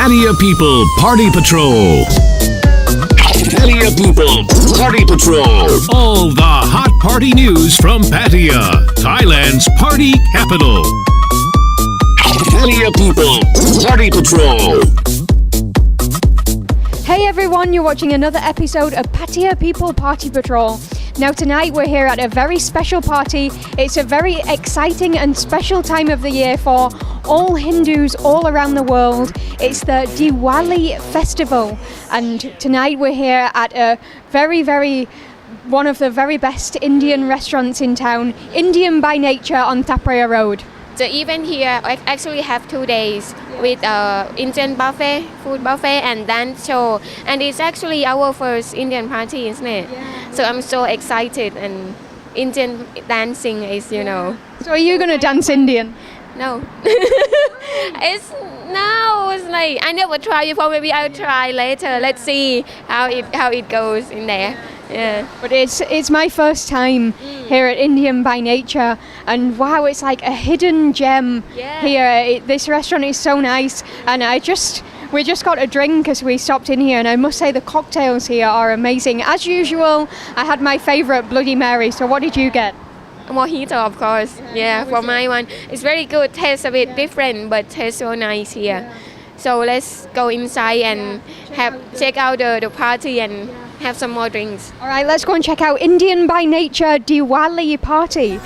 Pattaya People Party Patrol. Pattaya People Party Patrol. All the hot party news from Pattaya, Thailand's party capital. Pattaya People Party Patrol. Hey everyone, you're watching another episode of Pattaya People Party Patrol. Now tonight we're here at a very special party. It's a very exciting and special time of the year for all Hindus all around the world. It's the Diwali festival, and tonight we're here at a one of the very best Indian restaurants in town, Indian by Nature on Thaprea Road. The event here actually have 2 days with Indian buffet, food buffet and dance show. And it's actually our first Indian party, isn't it? Yeah. So I'm so excited, and Indian dancing is, So are you going to dance Indian? No. It's like I never tried before. Maybe I'll try later. Let's see how it goes in there. Yeah. But it's my first time here at Indian by Nature, and wow, it's like a hidden gem here. This restaurant is so nice, and we just got a drink as we stopped in here, and I must say the cocktails here are amazing. As usual, I had my favourite Bloody Mary. So what did you get? Mojito, of course. Yeah, for my one. It's very good. Tastes a bit different, but tastes so nice here. So let's go inside and check out the party and have some more drinks. All right, let's go and check out Indian by Nature Diwali party.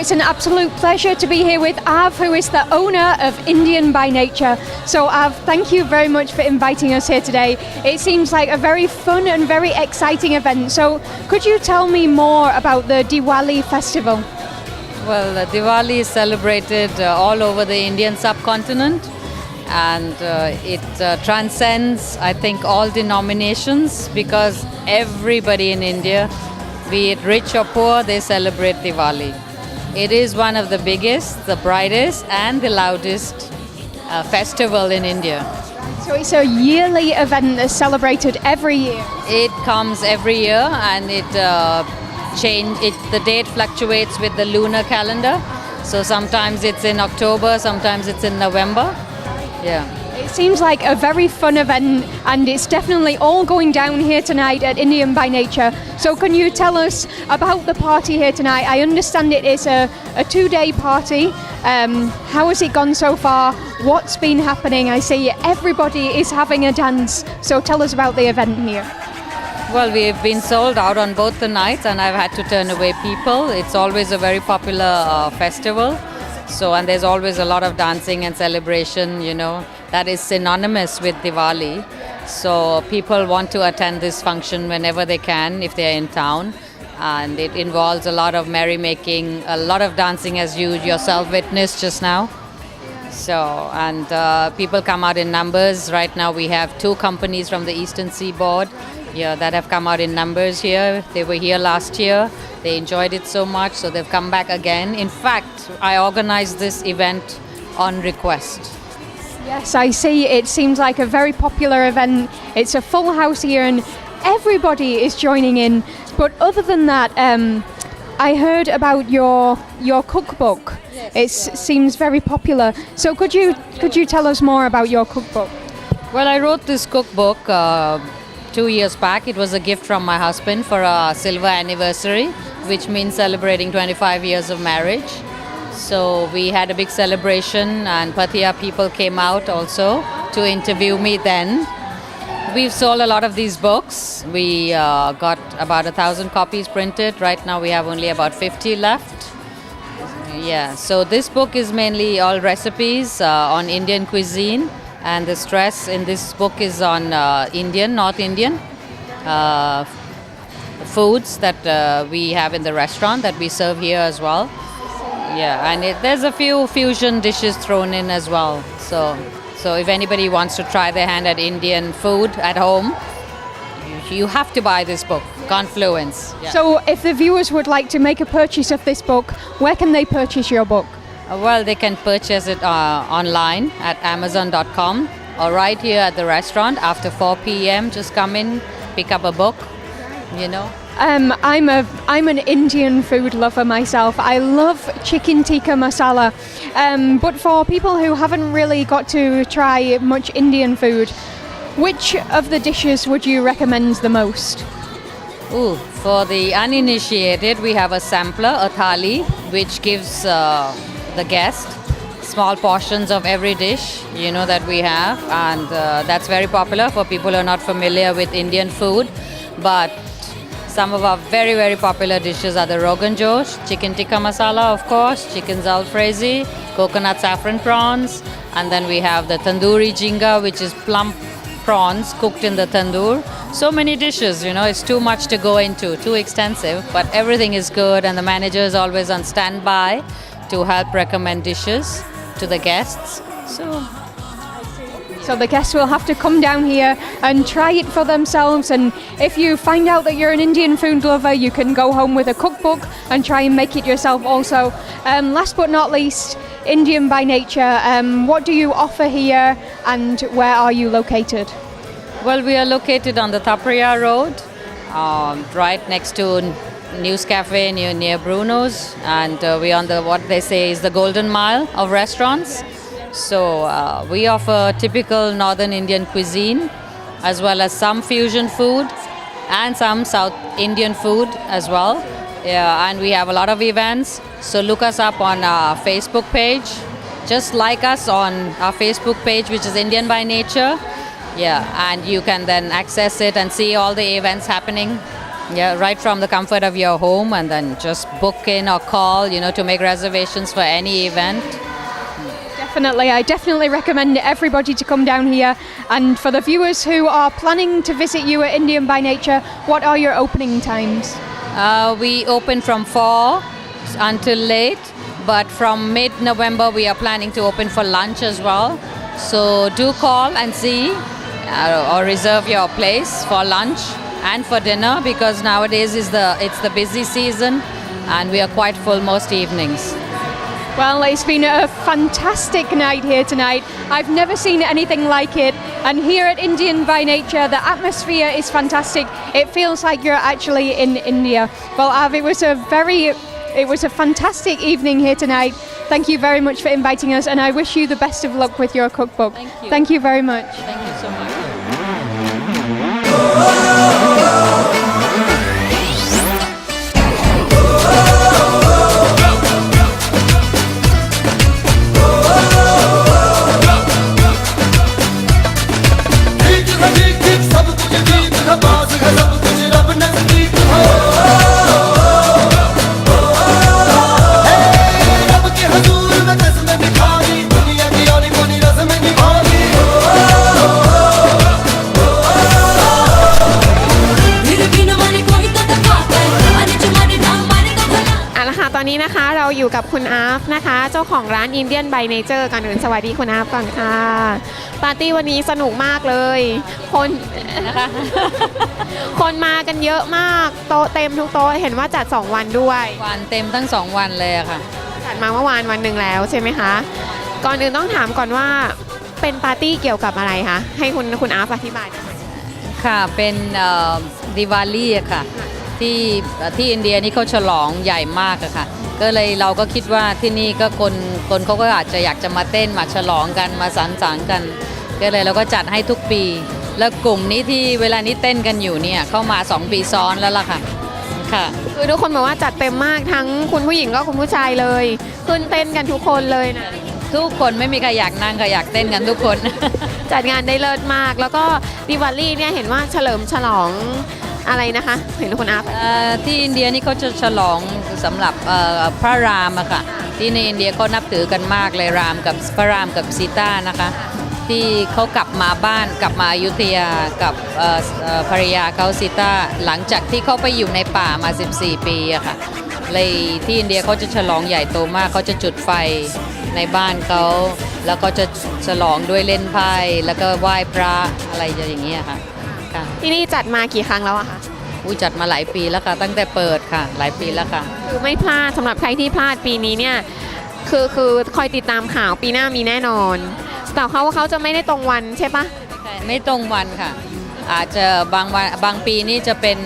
It's an absolute pleasure to be here with Av, who is the owner of Indian by Nature. So Av, thank you very much for inviting us here today. It seems like a very fun and very exciting event. So could you tell me more about the Diwali festival? Well, Diwali is celebrated all over the Indian subcontinent, and it transcends, I think, all denominations, because everybody in India, be it rich or poor, they celebrate Diwali. It is one of the biggest, the brightest and the loudest festival in India. So it's a yearly event that's celebrated every year? It comes every year, and the date fluctuates with the lunar calendar. So sometimes it's in October, sometimes it's in November. Yeah. It seems like a very fun event, and it's definitely all going down here tonight at Indian by Nature. So can you tell us about the party here tonight? I understand it is a 2-day party. How has it gone so far? What's been happening? I see everybody is having a dance. So tell us about the event here. Well, we've been sold out on both the nights, and I've had to turn away people. It's always a very popular festival. And there's always a lot of dancing and celebration, that is synonymous with Diwali. So people want to attend this function whenever they can, if they're in town. And it involves a lot of merrymaking, a lot of dancing, as you yourself witnessed just now. People come out in numbers. Right now we have 2 companies from the Eastern Seaboard that have come out in numbers here. They were here last year. They enjoyed it so much, so they've come back again. In fact, I organized this event on request. Yes, I see. It seems like a very popular event. It's a full house here, and everybody is joining in. But other than that, I heard about your cookbook. Yes. It seems very popular. So could you tell us more about your cookbook? Well, I wrote this cookbook 2 years back. It was a gift from my husband for our silver anniversary, which means celebrating 25 years of marriage. So we had a big celebration, and Pattaya people came out also to interview me then. We've sold a lot of these books. We got about 1,000 copies printed. Right now we have only about 50 left. Yeah, so this book is mainly all recipes on Indian cuisine, and the stress in this book is on North Indian uh, foods that we have in the restaurant that we serve here as well. Yeah, and there's a few fusion dishes thrown in as well. So if anybody wants to try their hand at Indian food at home, you have to buy this book, Confluence. Yeah. So, if the viewers would like to make a purchase of this book, where can they purchase your book? Well, they can purchase it online at Amazon.com or right here at the restaurant after 4 p.m. Just come in, pick up a book, you know. I'm an Indian food lover myself. I love chicken tikka masala. But for people who haven't really got to try much Indian food, which of the dishes would you recommend the most? Ooh, for the uninitiated, we have a sampler, a thali, which gives the guest small portions of every dish, that we have, and that's very popular for people who are not familiar with Indian food. But some of our very, very popular dishes are the Rogan Josh, chicken tikka masala, of course, chicken jalfrezi, coconut saffron prawns, and then we have the tandoori jhinga, which is plump prawns cooked in the tandoor. So many dishes, it's too much to go into, too extensive, but everything is good, and the manager is always on standby to help recommend dishes to the guests. So the guests will have to come down here and try it for themselves, and if you find out that you're an Indian food lover, you can go home with a cookbook and try and make it yourself also. Last but not least, Indian by Nature, what do you offer here and where are you located? Well, we are located on the Tapriya Road, right next to News Cafe near Bruno's, and we're on what they say is the Golden Mile of restaurants. So we offer typical Northern Indian cuisine as well as some fusion food and some South Indian food as well. Yeah, and we have a lot of events. So look us up on our Facebook page. Just like us on our Facebook page, which is Indian by Nature. Yeah, and you can then access it and see all the events happening. Yeah, right from the comfort of your home, and then just book in or call, to make reservations for any event. I definitely recommend everybody to come down here. And for the viewers who are planning to visit you at Indian by Nature, what are your opening times? We open from 4 until late, but from mid-November we are planning to open for lunch as well. So do call and see or reserve your place for lunch and for dinner, because nowadays it's the busy season and we are quite full most evenings. Well, it's been a fantastic night here tonight. I've never seen anything like it. And here at Indian by Nature, the atmosphere is fantastic. It feels like you're actually in India. Well, Av, it was a fantastic evening here tonight. Thank you very much for inviting us, and I wish you the best of luck with your cookbook. Thank you. Thank you very much. Thank you so much.ตอนนี้นะคะเราอยู่กับคุณอาฟนะคะเจ้าของร้าน Indian by Nature ก่อนอื่นสวัสดีคุณอาฟก่อนค่ะปาร์ตี้วันนี้สนุกมากเลยคนนะคะคนมากันเยอะมากโต๊ะเต็มทุกโต๊ะเห็นว่าจัด2วันด้วยวันเต็มทั้ง2วันเลยค่ะจัดมาเมื่อวานวันหนึ่งแล้วใช่ไหมคะก่อนอื่นต้องถามก่อนว่าเป็นปาร์ตี้เกี่ยวกับอะไรคะให้คุณอาฟอธิบายค่ะเป็นดิวาลีค่ะที่อินเดียนี่เขาฉลองใหญ่มากอะค่ะก็เลยเราก็คิดว่าที่นี่ก็คนเขาก็อาจจะอยากจะมาเต้นมาฉลองกันมาสังสรรค์กันก็เลยเราก็จัดให้ทุกปีแล้วกลุ่มนี้ที่เวลานี้เต้นกันอยู่เนี่ยเข้ามา2 ปีซ้อนแล้วล่ะค่ะคือทุกคนบอกว่าจัดเต็มมากทั้งคุณผู้หญิงก็คุณผู้ชายเลยขึ้นเต้นกันทุกคนเลยนะทุกคนไม่มีใครอยากนั่งค่ะอยากเต้นกันทุกคนจัดงานได้เลิศมากแล้วก็ดิวาลีเนี่ยเห็นว่าเฉลิมฉลองอะไรนะคะเห็นคุณอาที่อินเดียนี่เขาจะฉลองสำหรับพระรามอะค่ะที่ในอินเดียเขานับถือกันมากเลยรามกับพระรามกับซีตานะคะ ที่เขากลับมาบ้านกลับมาอยุธยากับภรรยาเขาซิต้าหลังจากที่เขาไปอยู่ในป่ามา14 ปีอะค่ะเลยที่อินเดียเขาจะฉลองใหญ่โตมากเขาจะจุดไฟในบ้านเขาแล้วก็จะฉลองด้วยเล่นไพ่แล้วก็ไหว้พระอะไรอย่างเงี้ยค่ะที่นี่จัดมากี่ครั้งแล้วอะคะจัดมาหลายปีแล้วค่ะตั้งแต่เปิดค่ะหลายปีแล้วค่ะคือไม่พลาดสำหรับใครที่พลาดปีนี้เนี่ยคือคอยติดตามข่าวปีหน้ามีแน่นอนแต่เขาจะไม่ได้ตรงวันใช่ปะไม่ตรงวันค่ะอาจจะบางวันบางปีนี่จะเป็น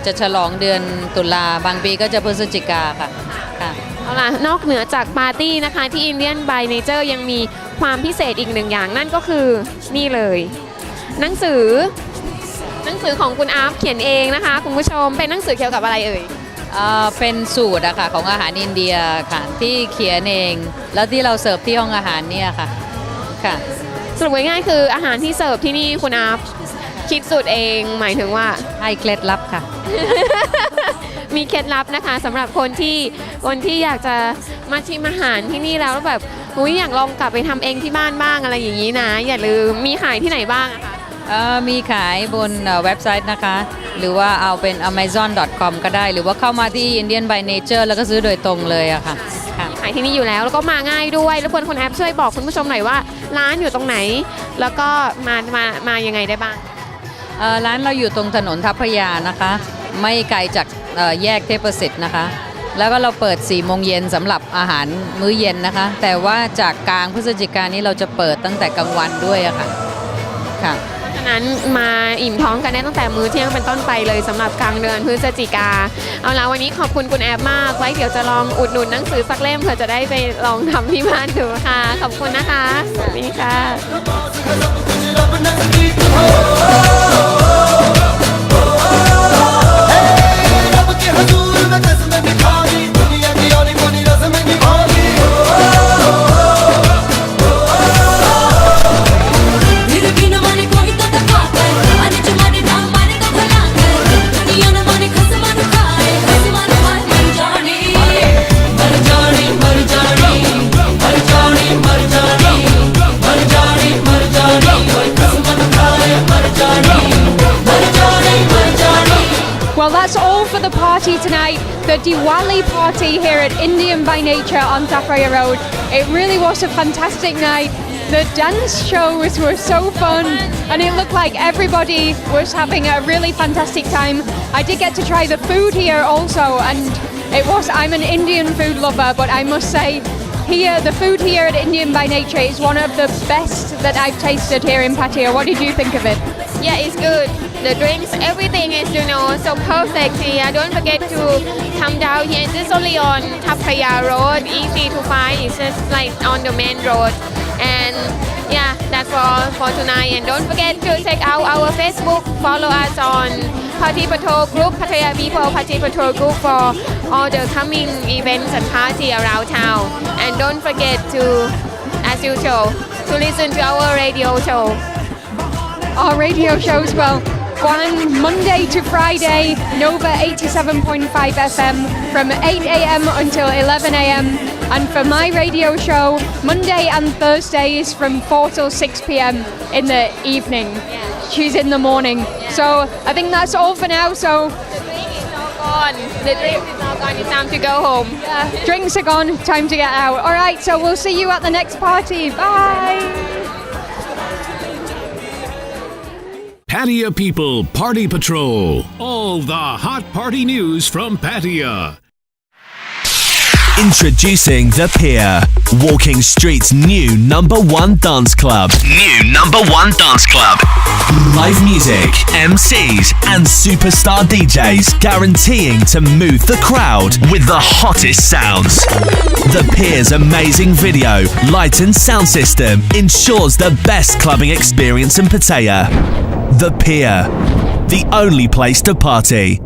จะฉลองเดือนตุลาบางปีก็จะพฤศจิกาค่ะเอาล่ะนอกเหนือจากปาร์ตี้นะคะที่ Indian by Nature ยังมีความพิเศษอีกหนึ่งอย่างนั่นก็คือนี่เลยหนังสือของคุณอาร์ฟเขียนเองนะคะคุณผู้ชมเป็นหนังสือเกี่ยวกับอะไรเอ่ยเป็นสูตรอะค่ะของอาหารอินเดียค่ะที่เขียนเองแล้วที่เราเสิร์ฟที่ห้องอาหารเนี่ยค่ะสรุปง่ายๆคืออาหารที่เสิร์ฟที่นี่คุณอาร์ฟคิดสูตรเองหมายถึงว่าให้เคล็ดลับค่ะ มีเคล็ดลับนะคะสำหรับคนที่อยากจะมาชิมอาหารที่นี่แล้วแบบอยากลองกลับไปทำเองที่บ้านบ้างอะไรอย่างนี้นะอย่าลืมมีขายที่ไหนบ้างอะคะมีขายบนเว็บไซต์นะคะหรือว่าเอาเป็น amazon.com ก็ได้หรือว่าเข้ามาที่ Indian by Nature แล้วก็ซื้อโดยตรงเลยอะค่ะขายที่นี่อยู่แล้วก็มาง่ายด้วยแล้วคุณแอปช่วยบอกคุณผู้ชมหน่อยว่าร้านอยู่ตรงไหนแล้วก็มายังไงได้บ้างร้านเราอยู่ตรงถนนทัพพระยานะคะไม่ไกลจากแยกเทพประสิทธิ์นะคะแล้วก็เราเปิด 4 โมงเย็นสำหรับอาหารมื้อเย็นนะคะแต่ว่าจากกลางพฤศจิกายนนี้เราจะเปิดตั้งแต่กลางวันด้วยอะค่ะฉะนั้นมาอิ่มท้องกันได้ตั้งแต่มื้อเที่ยงเป็นต้นไปเลยสำหรับกลางเดือนพฤศจิกาเอาละวันนี้ขอบคุณคุณแอปมากไว้เดี๋ยวจะลองอุดหนุนหนังสือสักเล่มเผื่อจะได้ไปลองทำที่บ้านดูค่ะขอบคุณนะคะสวัสดีค่ะWell, that's all for the party tonight, the Diwali party here at Indian by Nature on Tafraya Road. It really was a fantastic night. The dance shows were so fun and it looked like everybody was having a really fantastic time. I did get to try the food here also and I'm an Indian food lover, but I must say the food here at Indian by Nature is one of the best that I've tasted here in Pattaya. What did you think of it? Yeah, it's good. The drinks, everything is, so perfect here. Don't forget to come down here. It's only on Thap Phaya Road, easy to find. It's just like on the main road. And yeah, that's all for tonight. And don't forget to check out our Facebook. Follow us on Party Patrol Group, Pattaya People Party Patrol Group for all the coming events and party around town. And don't forget to, as usual, to listen to our radio show. Our radio shows, well, on Monday to Friday, Nova 87.5 FM from 8 a.m. until 11 a.m. And for my radio show, Monday and Thursdays from 4 till 6 p.m. in the evening. Yeah. She's in the morning. Yeah. So I think that's all for now. So the drink is all gone. The drink is all gone. It's time to go home. Yeah. Drinks are gone. Time to get out. All right. So we'll see you at the next party. Bye. Pattaya People Party Patrol. All the hot party news from Pattaya. Introducing The Pier, Walking Street's new #1 dance club. New #1 dance club. Live music, MCs, and superstar DJs guaranteeing to move the crowd with the hottest sounds. The Pier's amazing video, light and sound system ensures the best clubbing experience in Pattaya. The Pier, the only place to party.